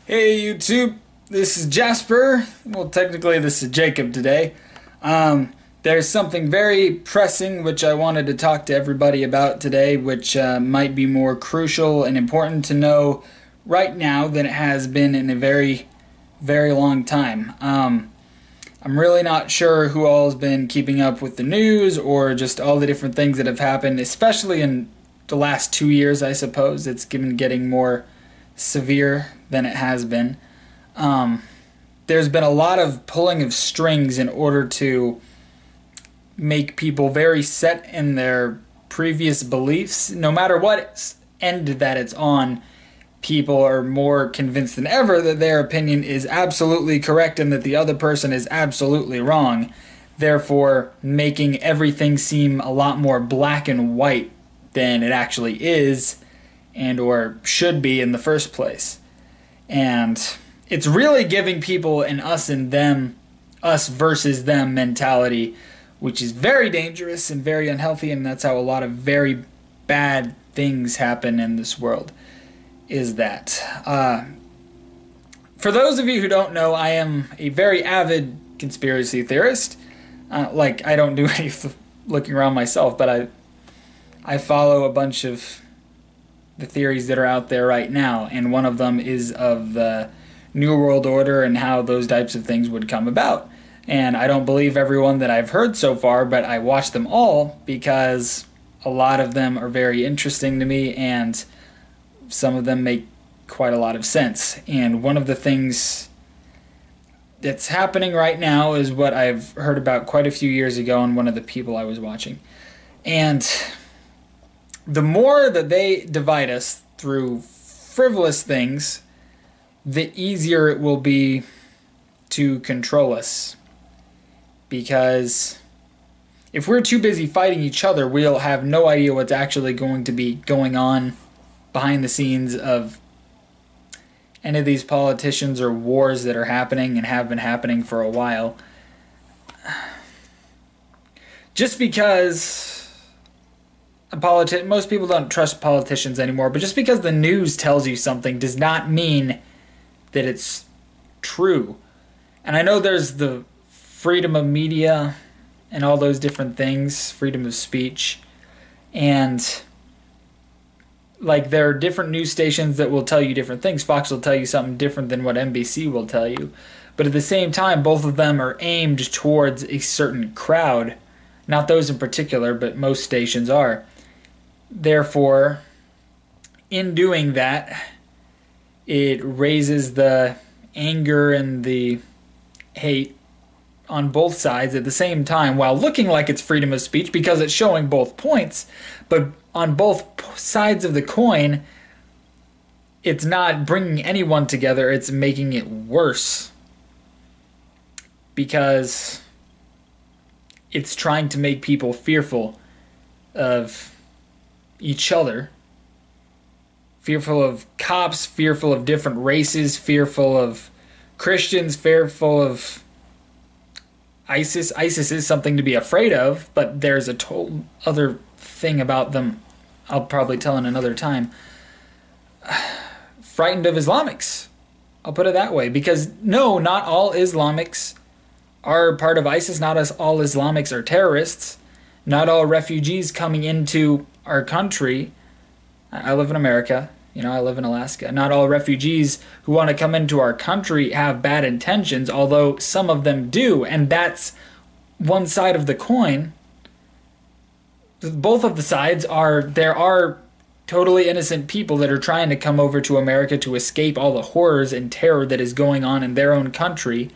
Hey YouTube, this is Jasper. Well, technically this is Jacob today. There's something very pressing which I wanted to talk to everybody about today, which might be more crucial and important to know right now than it has been in a very, very long time. I'm really not sure who all has been keeping up with the news or just all the different things that have happened, especially in the last 2 years, I suppose. It's been getting more severe than it has been. There's been a lot of pulling of strings in order to make people very set in their previous beliefs. No matter what end that it's on, people are more convinced than ever that their opinion is absolutely correct and that the other person is absolutely wrong, therefore making everything seem a lot more black and white than it actually is and or should be in the first place. And it's really giving people an us and them, us versus them mentality, which is very dangerous and very unhealthy, and that's how a lot of very bad things happen in this world, is that. For those of you who don't know, I am a very avid conspiracy theorist. I don't do any looking around myself, but I follow a bunch of the theories that are out there right now, and one of them is of the New World Order and how those types of things would come about. And I don't believe everyone that I've heard so far, but I watch them all because a lot of them are very interesting to me and some of them make quite a lot of sense. And one of the things that's happening right now is what I've heard about quite a few years ago in one of the people I was watching. And the more that they divide us through frivolous things, the easier it will be to control us. Because if we're too busy fighting each other, we'll have no idea what's actually going to be going on behind the scenes of any of these politicians or wars that are happening and have been happening for a while. Just because most people don't trust politicians anymore, but just because the news tells you something does not mean that it's true. And I know there's the freedom of media and all those different things, freedom of speech, and there are different news stations that will tell you different things. Fox will tell you something different than what NBC will tell you. But at the same time, both of them are aimed towards a certain crowd. Not those in particular, but most stations are. Therefore, in doing that, it raises the anger and the hate on both sides at the same time while looking like it's freedom of speech because it's showing both points. But on both sides of the coin, it's not bringing anyone together, it's making it worse. Because it's trying to make people fearful of each other, fearful of cops, fearful of different races, fearful of Christians, fearful of ISIS. ISIS is something to be afraid of, but there's a total other thing about them I'll probably tell in another time. Frightened of Islamics. I'll put it that way, because no, not all Islamics are part of ISIS. Not all Islamics are terrorists. Not all refugees coming into our country. I live in America. I live in Alaska. Not all refugees who want to come into our country have bad intentions, although some of them do, and that's one side of the coin. Both of the sides there are totally innocent people that are trying to come over to America to escape all the horrors and terror that is going on in their own country.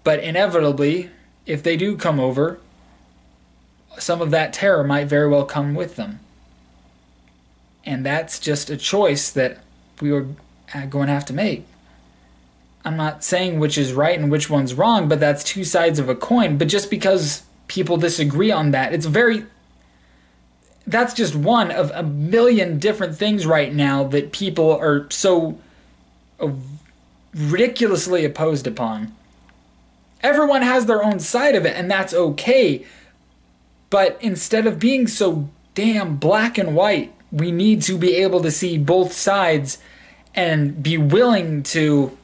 But inevitably, if they do come over, some of that terror might very well come with them. And that's just a choice that we are going to have to make. I'm not saying which is right and which one's wrong, but that's two sides of a coin. But just because people disagree on that, that's just one of a million different things right now that people are so ridiculously opposed upon. Everyone has their own side of it, and that's okay. But instead of being so damn black and white, we need to be able to see both sides and be willing to,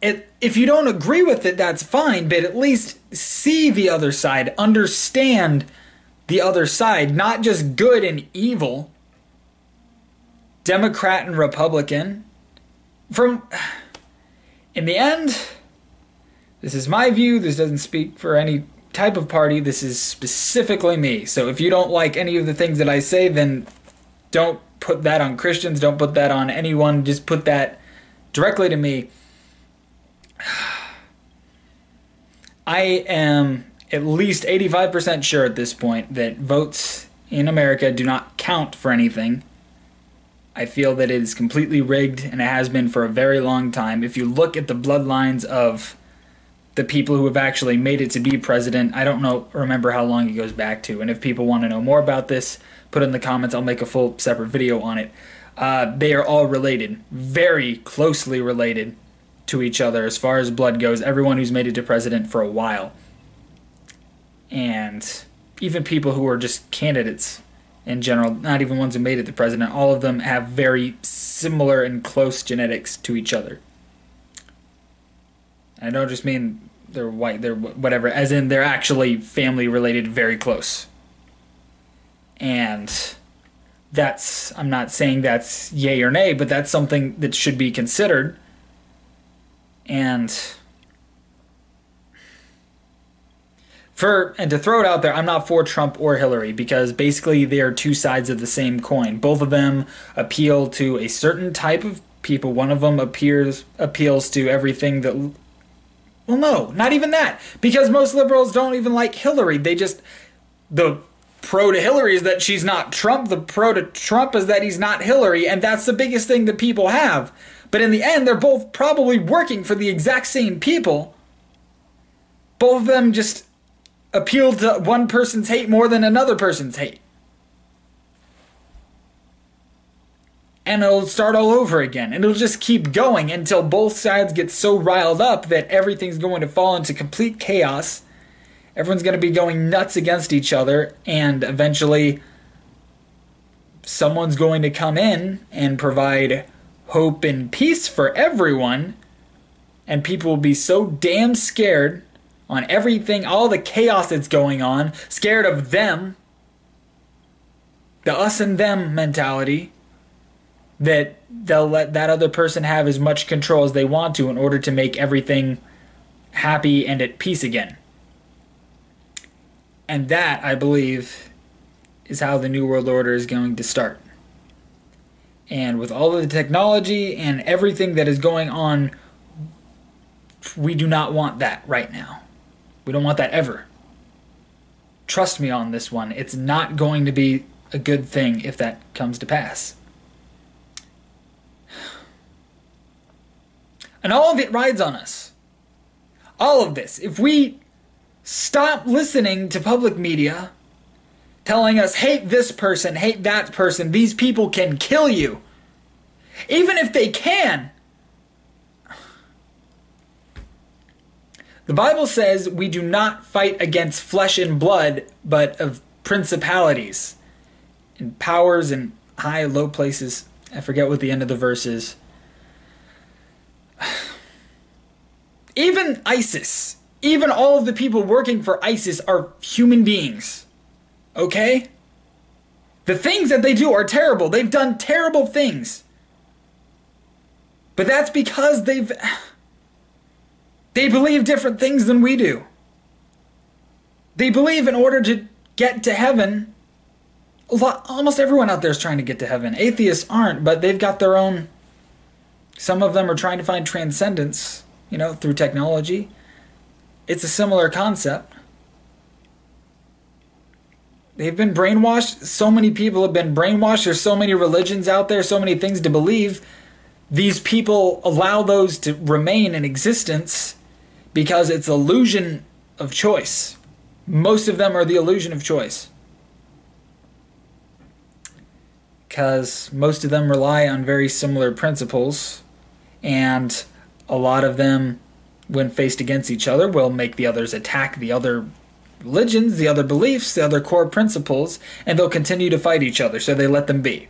if you don't agree with it, that's fine, but at least see the other side, understand the other side, not just good and evil, Democrat and Republican. In the end, this is my view. This doesn't speak for any type of party. This is specifically me. So if you don't like any of the things that I say, then don't put that on Christians. Don't put that on anyone. Just put that directly to me. I am at least 85% sure at this point that votes in America do not count for anything. I feel that it is completely rigged, and it has been for a very long time. If you look at the bloodlines of the people who have actually made it to be president, I don't remember how long it goes back to. And if people want to know more about this, put it in the comments. I'll make a full separate video on it. They are all related, very closely related to each other as far as blood goes. Everyone who's made it to president for a while. And even people who are just candidates in general, not even ones who made it to president, all of them have very similar and close genetics to each other. I don't just mean they're white, they're whatever, as in they're actually family related very close. And that's, I'm not saying that's yay or nay, but that's something that should be considered. And to throw it out there, I'm not for Trump or Hillary, because basically they are two sides of the same coin. Both of them appeal to a certain type of people. One of them appeals to everything that... Well, no, not even that. Because most liberals don't even like Hillary. They just... The pro to Hillary is that she's not Trump. The pro to Trump is that he's not Hillary. And that's the biggest thing that people have. But in the end, they're both probably working for the exact same people. Both of them just appeal to one person's hate more than another person's hate. And it'll start all over again. And it'll just keep going until both sides get so riled up that everything's going to fall into complete chaos. Everyone's going to be going nuts against each other. And eventually, someone's going to come in and provide hope and peace for everyone. And people will be so damn scared on everything, all the chaos that's going on, scared of them, the us and them mentality, that they'll let that other person have as much control as they want to in order to make everything happy and at peace again. And that, I believe, is how the New World Order is going to start. And with all of the technology and everything that is going on, we do not want that right now. We don't want that ever. Trust me on this one. It's not going to be a good thing if that comes to pass. And all of it rides on us. All of this. If we stop listening to public media telling us, hate this person, hate that person, these people can kill you. Even if they can. The Bible says we do not fight against flesh and blood, but of principalities and powers in high and low places. I forget what the end of the verse is. Even ISIS, even all of the people working for ISIS are human beings. Okay? The things that they do are terrible. They've done terrible things. But that's because they believe different things than we do. They believe in order to get to heaven, almost everyone out there is trying to get to heaven. Atheists aren't, but they've got their own. Some of them are trying to find transcendence, through technology. It's a similar concept. They've been brainwashed. So many people have been brainwashed. There's so many religions out there, so many things to believe. These people allow those to remain in existence because it's illusion of choice. Most of them are the illusion of choice. Because most of them rely on very similar principles, and a lot of them, when faced against each other, will make the others attack the other religions, the other beliefs, the other core principles, and they'll continue to fight each other, so they let them be.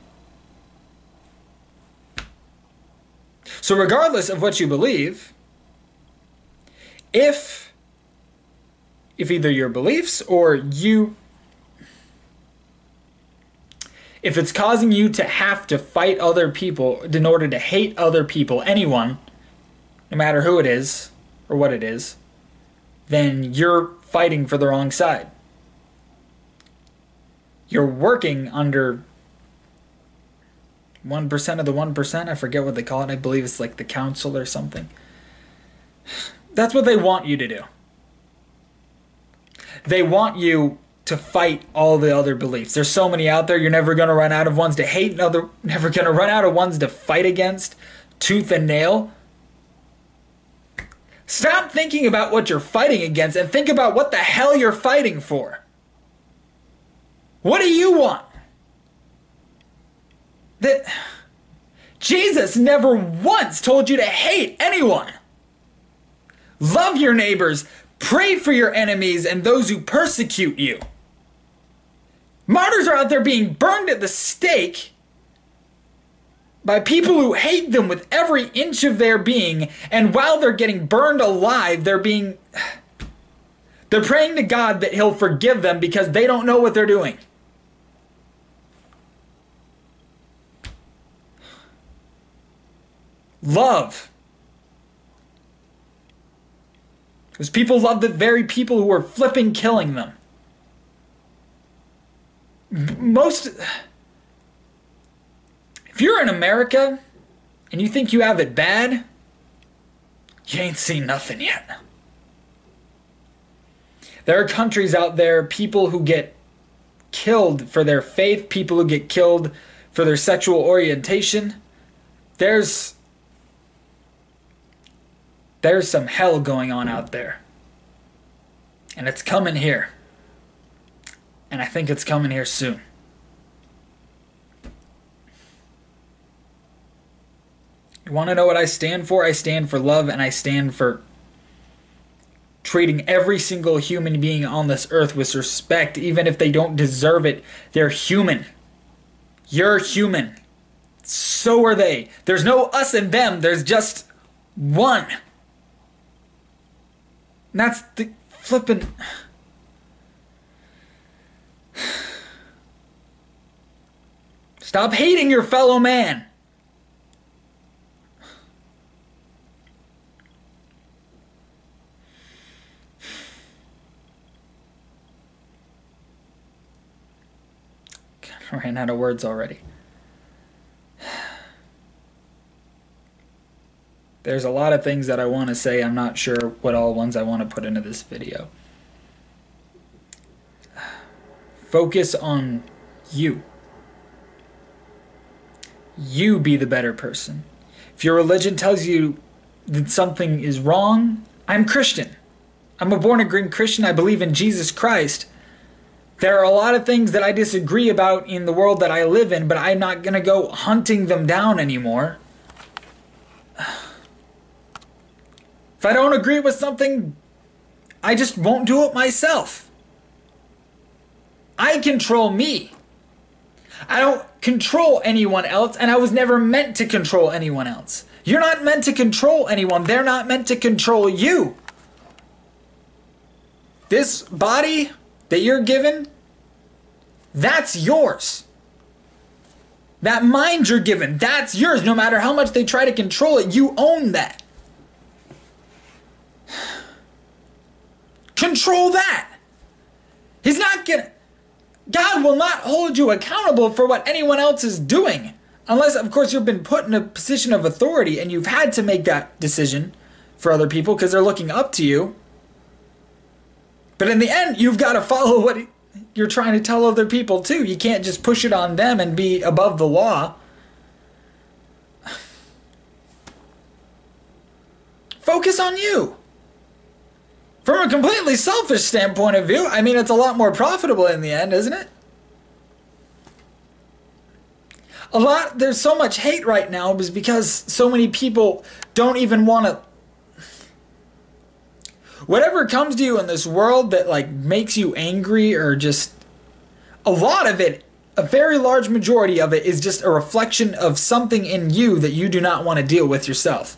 So regardless of what you believe, if either your beliefs or if it's causing you to have to fight other people in order to hate other people, anyone, no matter who it is or what it is, then you're fighting for the wrong side. You're working under 1% of the 1%. I forget what they call it. I believe it's like the council or something. That's what they want you to do. They want you to fight all the other beliefs. There's so many out there. You're never going to run out of ones to hate, never going to run out of ones to fight against, tooth and nail. Stop thinking about what you're fighting against and think about what the hell you're fighting for. What do you want? Jesus never once told you to hate anyone. Love your neighbors. Pray for your enemies and those who persecute you. Martyrs are out there being burned at the stake by people who hate them with every inch of their being, and while they're getting burned alive, they're praying to God that He'll forgive them because they don't know what they're doing. Love. Because people love the very people who are flipping killing them. If you're in America and you think you have it bad, you ain't seen nothing yet. There are countries out there, people who get killed for their faith, people who get killed for their sexual orientation. There's some hell going on out there. And it's coming here. And I think it's coming here soon. You want to know what I stand for? I stand for love, and I stand for treating every single human being on this earth with respect, even if they don't deserve it. They're human. You're human. So are they. There's no us and them. There's just one. And that's the flippin'... Stop hating your fellow man. I ran out of words already. There's a lot of things that I want to say. I'm not sure what all ones I want to put into this video. Focus on you. You be the better person. If your religion tells you that something is wrong, I'm Christian. I'm a born-again Christian. I believe in Jesus Christ. There are a lot of things that I disagree about in the world that I live in, but I'm not going to go hunting them down anymore. If I don't agree with something, I just won't do it myself. I control me. I don't control anyone else, and I was never meant to control anyone else. You're not meant to control anyone. They're not meant to control you. This body that you're given, that's yours. That mind you're given, that's yours. No matter how much they try to control it, you own that. Control that. He's not gonna... God will not hold you accountable for what anyone else is doing. Unless, of course, you've been put in a position of authority and you've had to make that decision for other people because they're looking up to you. But in the end, you've got to follow what you're trying to tell other people too. You can't just push it on them and be above the law. Focus on you. From a completely selfish standpoint of view, I mean, it's a lot more profitable in the end, isn't it? There's so much hate right now is because so many people don't even want to... Whatever comes to you in this world that like makes you angry or just... A lot of it a very large majority of it is just a reflection of something in you that you do not want to deal with yourself.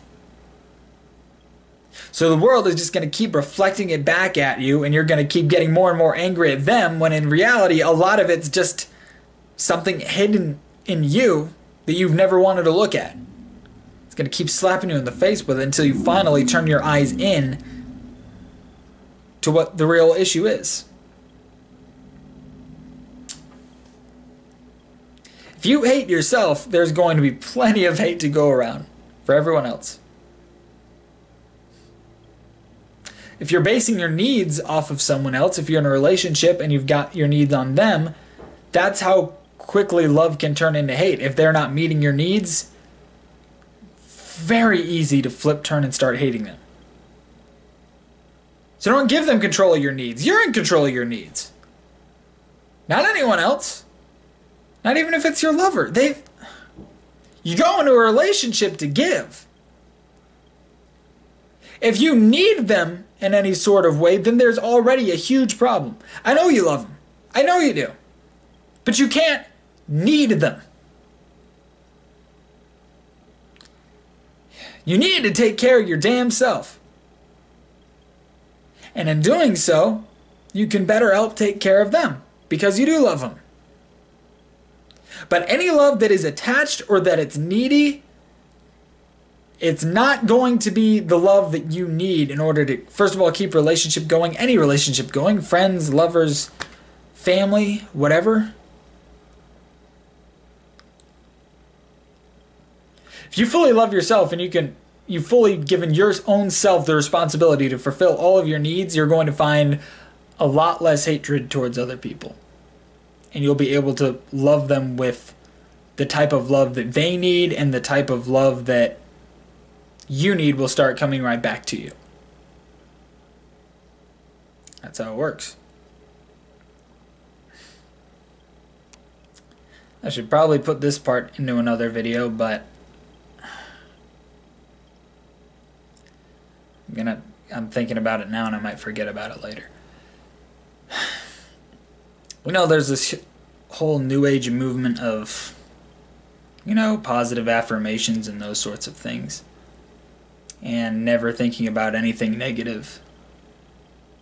So the world is just going to keep reflecting it back at you, and you're going to keep getting more and more angry at them, when in reality a lot of it's just something hidden in you that you've never wanted to look at. It's going to keep slapping you in the face with it until you finally turn your eyes in to what the real issue is. If you hate yourself, there's going to be plenty of hate to go around for everyone else. If you're basing your needs off of someone else, if you're in a relationship and you've got your needs on them, that's how quickly love can turn into hate. If they're not meeting your needs, very easy to flip, turn, and start hating them. So don't give them control of your needs. You're in control of your needs. Not anyone else. Not even if it's your lover. You go into a relationship to give. If you need them in any sort of way, then there's already a huge problem. I know you love them. I know you do. But you can't need them. You need to take care of your damn self. And in doing so, you can better help take care of them, because you do love them. But any love that is attached or that it's needy, it's not going to be the love that you need in order to, first of all, keep a relationship going, any relationship going, friends, lovers, family, whatever. If you fully love yourself and you've fully given your own self the responsibility to fulfill all of your needs, you're going to find a lot less hatred towards other people. And you'll be able to love them with the type of love that they need, and the type of love that you need will start coming right back to you. That's how it works. I should probably put this part into another video, but I'm thinking about it now and I might forget about it later. You know, there's this whole new age movement of, positive affirmations and those sorts of things. And never thinking about anything negative.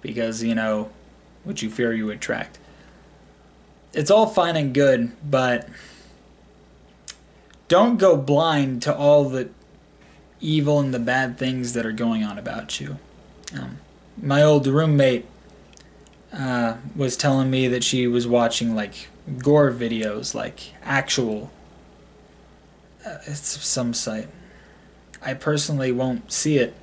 Because, what you fear you attract. It's all fine and good, but don't go blind to all the evil and the bad things that are going on about you. My old roommate was telling me that she was watching gore videos, actual, it's some site. I personally won't see it,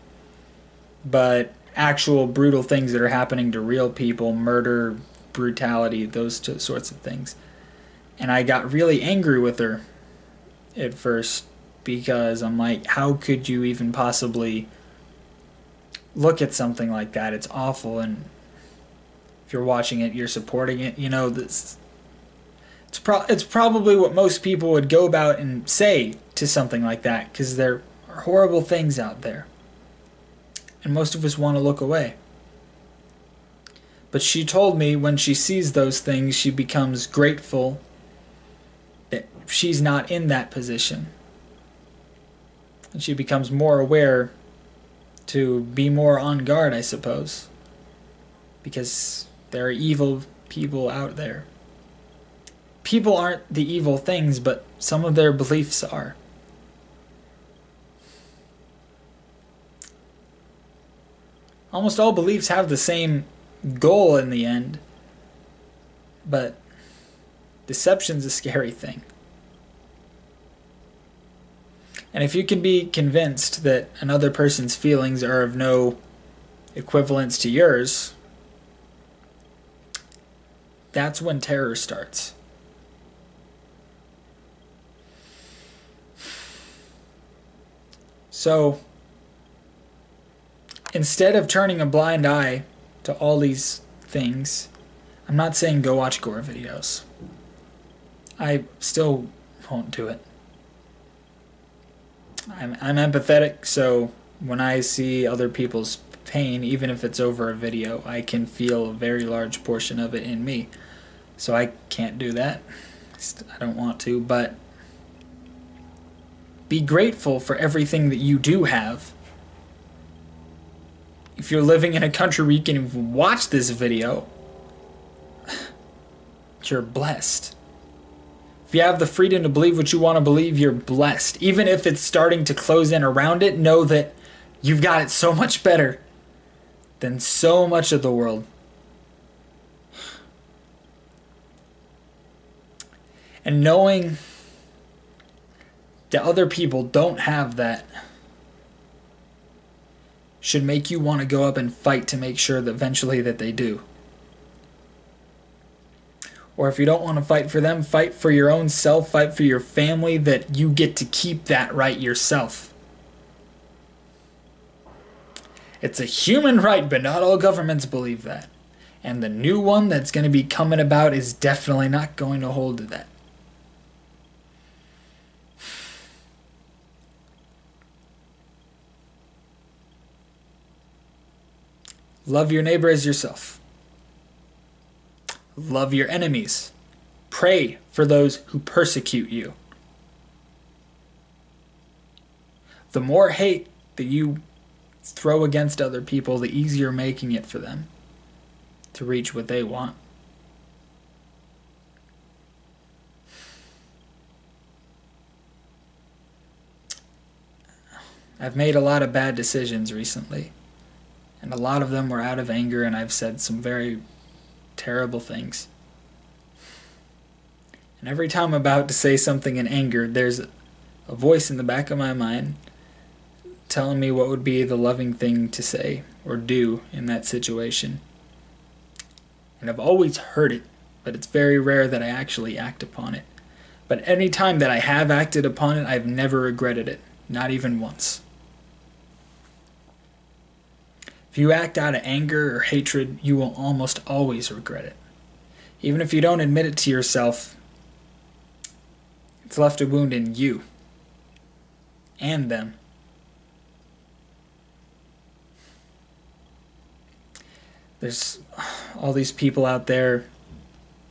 but actual brutal things that are happening to real people, murder, brutality, those sorts of things. And I got really angry with her at first, because I'm like, how could you even possibly look at something like that? It's awful, and if you're watching it, you're supporting it. It's probably what most people would go about and say to something like that, because there are horrible things out there, and most of us want to look away. But she told me when she sees those things, she becomes grateful that she's not in that position. And she becomes more aware to be more on guard, I suppose. Because there are evil people out there. People aren't the evil things, but some of their beliefs are. Almost all beliefs have the same goal in the end, but deception's a scary thing. And if you can be convinced that another person's feelings are of no equivalence to yours, that's when terror starts. So, instead of turning a blind eye to all these things, I'm not saying go watch gore videos. I still won't do it. I'm empathetic, so when I see other people's pain, even if it's over a video, I can feel a very large portion of it in me. So I can't do that. I don't want to, but be grateful for everything that you do have. If you're living in a country where you can even watch this video, you're blessed. If you have the freedom to believe what you want to believe, you're blessed. Even if it's starting to close in around it, know that you've got it so much better than so much of the world. And knowing that other people don't have that should make you want to go up and fight to make sure that eventually that they do. Or if you don't want to fight for them, fight for your own self, fight for your family, that you get to keep that right yourself. It's a human right, but not all governments believe that. And the new one that's going to be coming about is definitely not going to hold to that. Love your neighbor as yourself. Love your enemies. Pray for those who persecute you. The more hate that you throw against other people, the easier making it for them to reach what they want. I've made a lot of bad decisions recently, and a lot of them were out of anger, and I've said some very terrible things. And every time I'm about to say something in anger, there's a voice in the back of my mind telling me what would be the loving thing to say or do in that situation. And I've always heard it, but it's very rare that I actually act upon it. But any time that I have acted upon it, I've never regretted it, not even once. If you act out of anger or hatred, you will almost always regret it. Even if you don't admit it to yourself, it's left a wound in you and them. There's all these people out there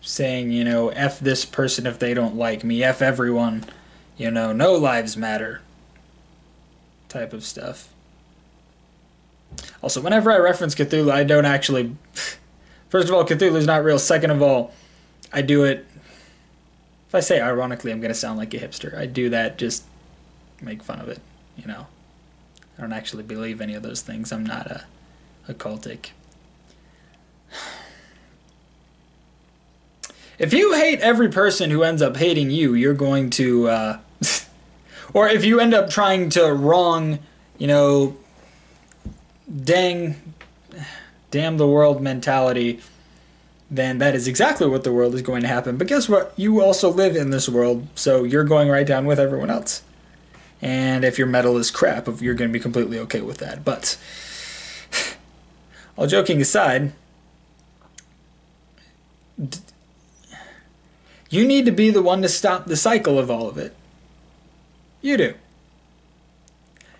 saying, F this person if they don't like me, F everyone, no lives matter type of stuff. Also, whenever I reference Cthulhu, I don't actually... First of all, Cthulhu's not real. Second of all, I do it... If I say ironically, I'm going to sound like a hipster. I do that just make fun of it, I don't actually believe any of those things. I'm not a occultic. If you hate every person who ends up hating you, you're going to... or if you end up trying to wrong, damn the world mentality, then that is exactly what the world is going to happen. But guess what? You also live in this world, so you're going right down with everyone else. And if your metal is crap, you're going to be completely okay with that. But all joking aside, you need to be the one to stop the cycle of all of it. You do.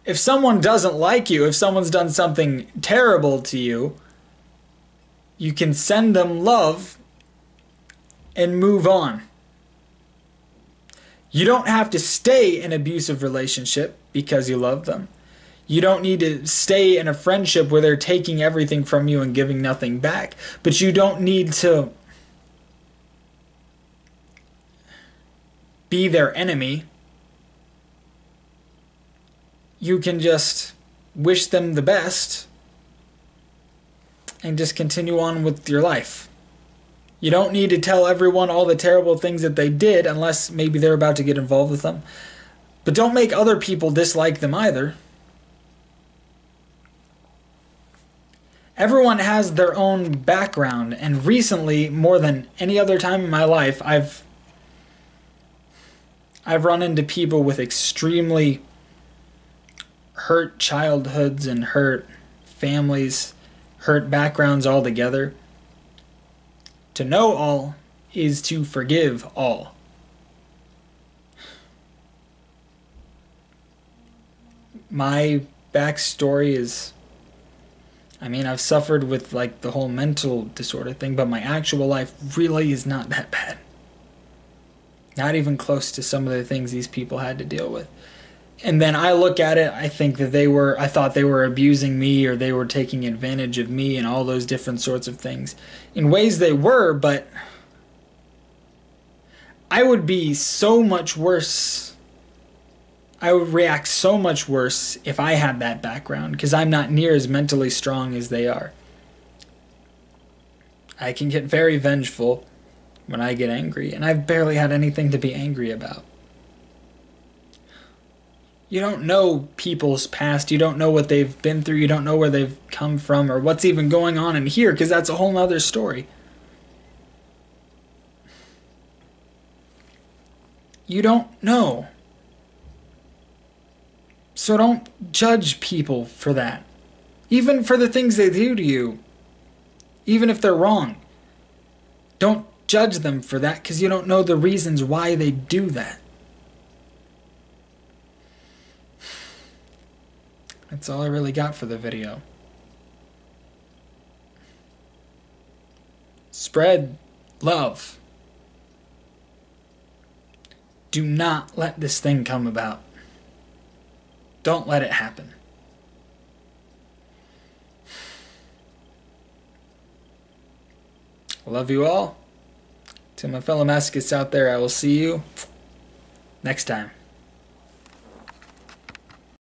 If someone doesn't like you, if someone's done something terrible to you, you can send them love and move on. You don't have to stay in an abusive relationship because you love them. You don't need to stay in a friendship where they're taking everything from you and giving nothing back. But you don't need to be their enemy. You can just wish them the best and just continue on with your life. You don't need to tell everyone all the terrible things that they did unless maybe they're about to get involved with them. But don't make other people dislike them either. Everyone has their own background, and recently, more than any other time in my life, I've run into people with extremely hurt childhoods and hurt families, hurt backgrounds altogether. To know all is to forgive all. My backstory is, I've suffered with the whole mental disorder thing, but my actual life really is not that bad. Not even close to some of the things these people had to deal with. And then I look at it, I think that I thought they were abusing me, or they were taking advantage of me, and all those different sorts of things. In ways they were, but I would be so much worse. I would react so much worse if I had that background, because I'm not near as mentally strong as they are. I can get very vengeful when I get angry, and I've barely had anything to be angry about. You don't know people's past. You don't know what they've been through. You don't know where they've come from or what's even going on in here, because that's a whole nother story. You don't know. So don't judge people for that. Even for the things they do to you. Even if they're wrong. Don't judge them for that, because you don't know the reasons why they do that. That's all I really got for the video. Spread love. Do not let this thing come about. Don't let it happen. I love you all. To my fellow masochists out there, I will see you next time.